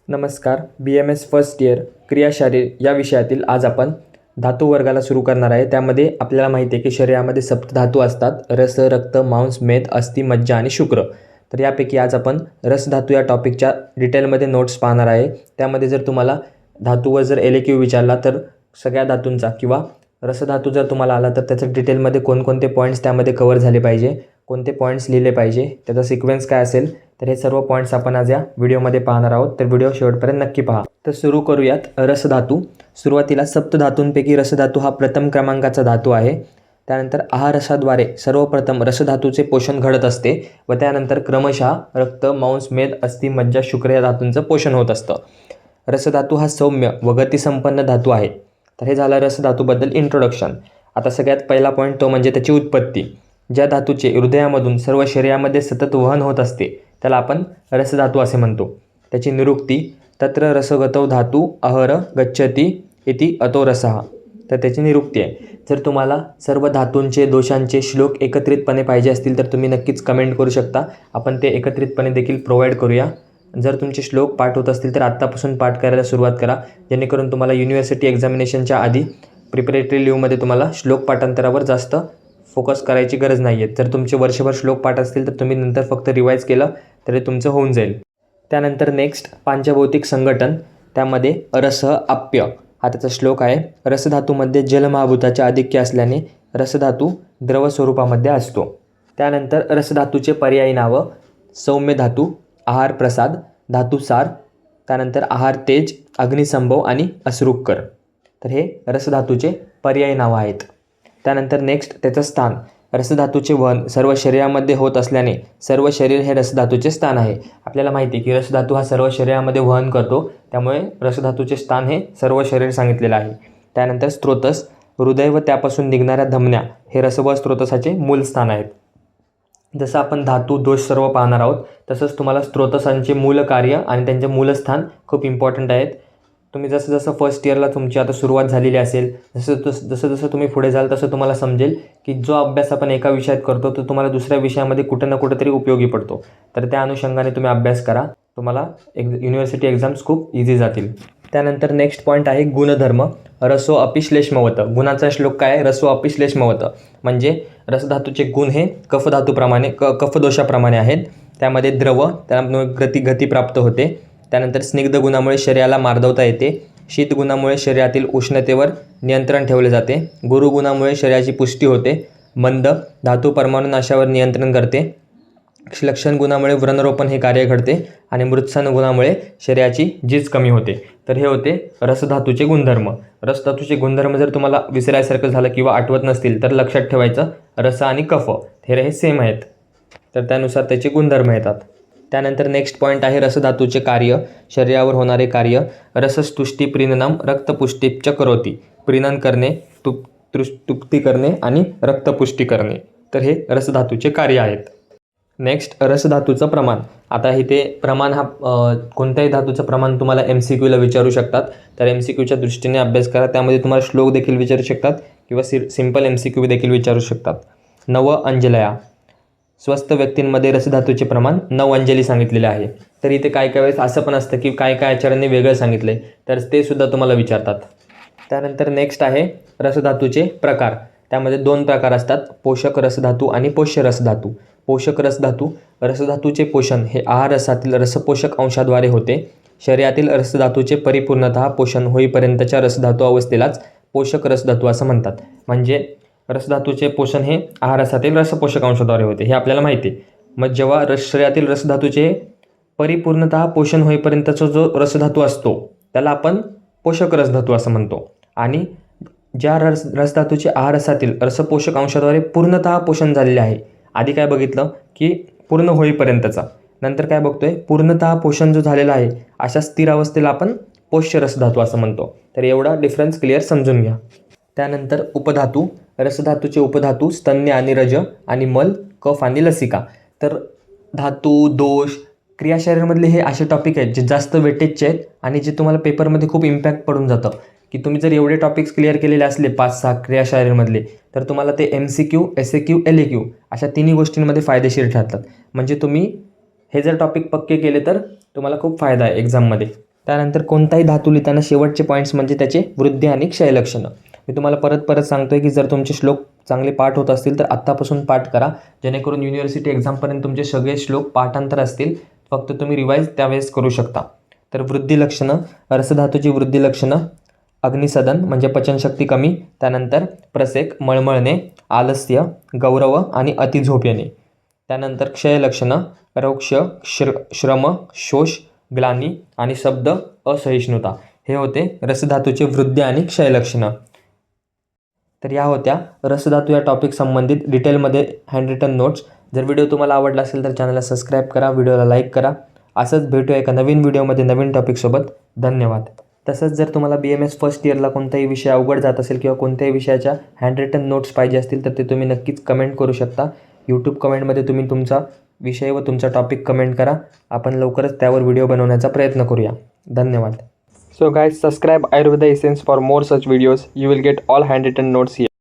नमस्कार. BMS first year क्रियाशारीर या विषयातील आज आपण धातू वर्गाला सुरू करणार आहे. त्यामध्ये आपल्याला माहिती आहे की शरीरामध्ये सप्तधातू असतात: रस, रक्त, मांस, मेद, अस्थि, मज्जा आणि शुक्र. तर यापैकी आज आपण रसधातू या टॉपिकच्या डिटेलमध्ये नोट्स पाहणार आहे. त्यामध्ये जर तुम्हाला धातूवर जर LAQ विचारला तर सगळ्या धातूंचा किंवा रसधातू जर तुम्हाला आला तर त्याचं डिटेलमध्ये कोणकोणते पॉईंट्स त्यामध्ये कव्हर झाले पाहिजे, कोणते पॉईंट्स लिहिले पाहिजे, त्याचा सिक्वेन्स काय असेल, तर हे सर्व पॉईंट्स आपण आज या व्हिडिओमध्ये पाहणार आहोत. तर व्हिडिओ शेवटपर्यंत नक्की पहा. तर सुरू करूयात रसधातू. सुरुवातीला सप्तधातूंपैकी रसधातू हा प्रथम क्रमांकाचा धातू आहे. त्यानंतर आहारसाद्वारे सर्वप्रथम रसधातूचे पोषण घडत असते व त्यानंतर क्रमशः रक्त, मांस, मेद, अस्थि, मज्जा, शुक्र या धातूंचं पोषण होत असतं. रसधातू हा सौम्य व गतिसंपन्न धातू आहे. तर हे झालं रसधातूबद्दल इंट्रोडक्शन. आता सगळ्यात पहिला पॉईंट तो म्हणजे त्याची उत्पत्ती. ज्या धातूचे हृदयामधून सर्व शरीरामध्ये सतत वहन होत असते त्याला आपण रसधातू असे म्हणतो. त्याची निरुक्ती: तत्र रसगतौ धातू अहर गच्छति इति अतो रसः. तर त्याची निरुक्ती आहे. जर तुम्हाला सर्व धातूंचे दोषांचे श्लोक एकत्रितपणे पाहिजे असतील तर तुम्ही नक्कीच कमेंट करू शकता. आपण ते एकत्रितपणे देखील प्रोव्हाइड करूया. जर तुमचे श्लोक पाठ होत असतील तर आत्तापासून पाठ करायला सुरुवात करा, जेणेकरून तुम्हाला युनिव्हर्सिटी एक्झामिनेशनच्या आधी प्रिपरेटरी लिव्हमध्ये तुम्हाला श्लोक पाठांतरावर जास्त फोकस करायची गरज नाही आहे. जर तुमचे वर्षभर श्लोक पाठ असतील तर तुम्ही नंतर फक्त रिवाईज केलं तरी तुमचं होऊन जाईल. त्यानंतर नेक्स्ट पांचभौतिक संघटन. त्यामध्ये रस आप्य हा त्याचा श्लोक आहे. रसधातूमध्ये जलमहाभूताचे आधिक्य असल्याने रसधातू द्रव स्वरूपामध्ये असतो. त्यानंतर रसधातूचे पर्यायी नावं: सौम्य धातू, आहार प्रसाद, धातुसार, त्यानंतर आहार तेज, अग्निसंभव आणि अश्रुकर. तर हे रसधातूचे पर्यायी नावं आहेत. त्यानंतर नेक्स्ट त्याचं स्थान. रसधातूचे वहन सर्व शरीरामध्ये होत असल्याने सर्व शरीर हे रसधातूचे स्थान आहे. आपल्याला माहिती आहे की रसधातू हा सर्व शरीरामध्ये वहन करतो, त्यामुळे रसधातूचे स्थान हे सर्व शरीर सांगितलेलं आहे. त्यानंतर स्त्रोतस, हृदय व त्यापासून निघणाऱ्या धमन्या हे रसव स्त्रोतसाचे मूल स्थान आहेत. जसं आपण धातू दोष सर्व पाहणार आहोत तसंच तुम्हाला स्त्रोतसांचे मूल कार्य आणि त्यांचे मूलस्थान खूप इम्पॉर्टंट आहेत. तुम्ही जसं जसं फर्स्ट इयरला तुमची आता सुरुवात झालेली असेल, जसं तुम्ही पुढे जाल तसं तुम्हाला समजेल की जो अभ्यास आपण एका विषयात करतो तो तुम्हाला दुसऱ्या विषयामध्ये कुठं ना कुठंतरी उपयोगी पडतो. तर त्या अनुषंगाने तुम्ही अभ्यास करा, तुम्हाला युनिव्हर्सिटी एक्झाम्स खूप इझी जातील. त्यानंतर नेक्स्ट पॉईंट आहे गुणधर्म. रसो अपिश्लेष्मवत. गुणाचा श्लोक काय आहे? रसो अपिश्लेष्मवत म्हणजे रसधातूचे गुण हे कफधातूप्रमाणे कफदोषाप्रमाणे आहेत. त्यामध्ये द्रव, त्यामुळे गती प्राप्त होते. त्यानंतर स्निग्ध गुणामुळे शरीराला मार्दवता येते. शीत गुणामुळे शरीरातील उष्णतेवर नियंत्रण ठेवले जाते. गुरु गुणामुळे शरीराची पुष्टी होते. मंद धातू परमाणु नाशावर नियंत्रण करते. लक्षण गुणामुळे व्रणरोपण हे कार्य घडते आणि मृत्सन गुणामुळे शरीराची झीज कमी होते. तर हे होते रसधातूचे गुणधर्म. रसधातूचे गुणधर्म जर तुम्हाला विसरायसारखं झालं किंवा आठवत नसतील तर लक्षात ठेवायचं, रस आणि कफ हे सेम आहेत, तर त्यानुसार त्याचे गुणधर्म येतात. त्यानंतर नेक्स्ट पॉईंट आहे रसधातूचे कार्य, शरीरावर होणारे कार्य. रसस्तुष्टी प्रीणनम रक्तपुष्टीच करोति. प्रीणन करणे, तुक्ती करणे आणि रक्तपुष्टी करणे. तर हे रसधातूचे कार्य आहेत. नेक्स्ट रसधातूचं प्रमाण. आता इथे प्रमाण हा कोणत्याही धातूचं प्रमाण तुम्हाला MCQला विचारू शकतात. तर MCQच्या दृष्टीने अभ्यास करा. त्यामध्ये तुम्हाला श्लोक देखील विचारू शकतात किंवा सिंपल MCQ देखील विचारू शकतात. 9 अंजलया. स्वस्थ व्यक्तींमध्ये रसधातूचे प्रमाण 9 अंजली सांगितलेले आहे. तर इथे काय काय वेळेस असं पण असतं की काय काय आचार्यांनी वेगळं सांगितलं तर ते सुद्धा तुम्हाला विचारतात. त्यानंतर नेक्स्ट आहे रसधातूचे प्रकार. त्यामध्ये 2 प्रकार असतात: पोषक रसधातू आणि पोष्य रसधातू. पोषक रसधातू. रसधातूचे पोषण हे आहार रसातील रसपोषक अंशाद्वारे होते. शरीरातील रसधातूचे परिपूर्णतः पोषण होईपर्यंतच्या रसधातू अवस्थेलाच पोषक रसधातू असं म्हणतात. म्हणजे रसधातूचे पोषण हे आहार रसातील रसपोषक अंशाद्वारे होते, हे आपल्याला माहिती आहे. मग जेव्हा शरीरातील रसधातूचे परिपूर्णतः पोषण होईपर्यंतचा जो रसधातू असतो त्याला आपण पोषक रसधातू असं म्हणतो. आणि ज्या रसधातूचे आहार रसातील रसपोषक अंशाद्वारे पूर्णतः पोषण झालेले आहे. आधी काय बघितलं की पूर्ण होईपर्यंतचा, नंतर काय बघतोय पूर्णतः पोषण जो झालेला आहे अशा स्थिर अवस्थेला आपण पोष्य रसधातू असं म्हणतो. तर एवढा डिफरन्स क्लिअर समजून घ्या. त्यानंतर उपधातू. रसधातूचे उपधातू स्तन्य आणि रज आणि मल, कफ आणि लसिका. तर धातू, दोष, क्रियाशरीरमधले हे असे टॉपिक आहेत जे जास्त वेटेजचे आहेत आणि जे तुम्हाला पेपरमध्ये खूप इम्पॅक्ट पडून जातं. की तुम्ही जर एवढे टॉपिक्स क्लिअर केलेले असले 5-6 क्रियाशरीरमधले तर तुम्हाला ते MCQ, SAQ, LAQ अशा तिन्ही गोष्टींमध्ये फायदेशीर ठरतात. म्हणजे तुम्ही हे जर टॉपिक पक्के केले तर तुम्हाला खूप फायदा आहे एक्झाममध्ये. त्यानंतर कोणताही धातू लिहिताना शेवटचे पॉईंट्स म्हणजे त्याचे वृद्धी आणि क्षय लक्षणं. मी तुम्हाला परत सांगतोय की जर तुमचे श्लोक चांगले पाठ होत असतील तर आत्तापासून पाठ करा, जेणेकरून युनिव्हर्सिटी एक्झामपर्यंत तुमचे सगळे श्लोक पाठांतर असतील. फक्त तुम्ही रिवाईज त्यावेळेस करू शकता. तर वृद्धी लक्षणं, रसधातूची वृद्धी लक्षणं: अग्निसदन म्हणजे पचनशक्ती कमी, त्यानंतर प्रसेक मळमळणे, आलस्य, गौरव आणि अतिझोप येणे. त्यानंतर क्षय लक्षणं: रोक्ष, श्रम, शोष, ग्लानी आणि शब्द असहिष्णुता. हे होते रसधातूचे वृद्धी आणि क्षय लक्षणं. तर या होत्या रसधातू या टॉपिक संबंधित डिटेलमध्ये हँडरिटन नोट्स. जर व्हिडिओ तुम्हाला आवडला असेल तर चॅनलला सबस्क्राईब करा, व्हिडिओला लाईक करा. असंच भेटूया एका नवीन व्हिडिओमध्ये नवीन टॉपिकसोबत. धन्यवाद. तसंच जर तुम्हाला BMS फर्स्ट इयरला कोणताही विषय अवघड जात असेल किंवा कोणत्याही विषयाच्या हँडरिटन नोट्स पाहिजे असतील तर ते तुम्ही नक्कीच कमेंट करू शकता. यूट्यूब कमेंटमध्ये तुम्ही तुमचा विषय व तुमचा टॉपिक कमेंट करा. आपण लवकरच त्यावर व्हिडिओ बनवण्याचा प्रयत्न करूया. धन्यवाद. So guys, subscribe Ayurveda Essence for more such videos. You will get all handwritten notes here.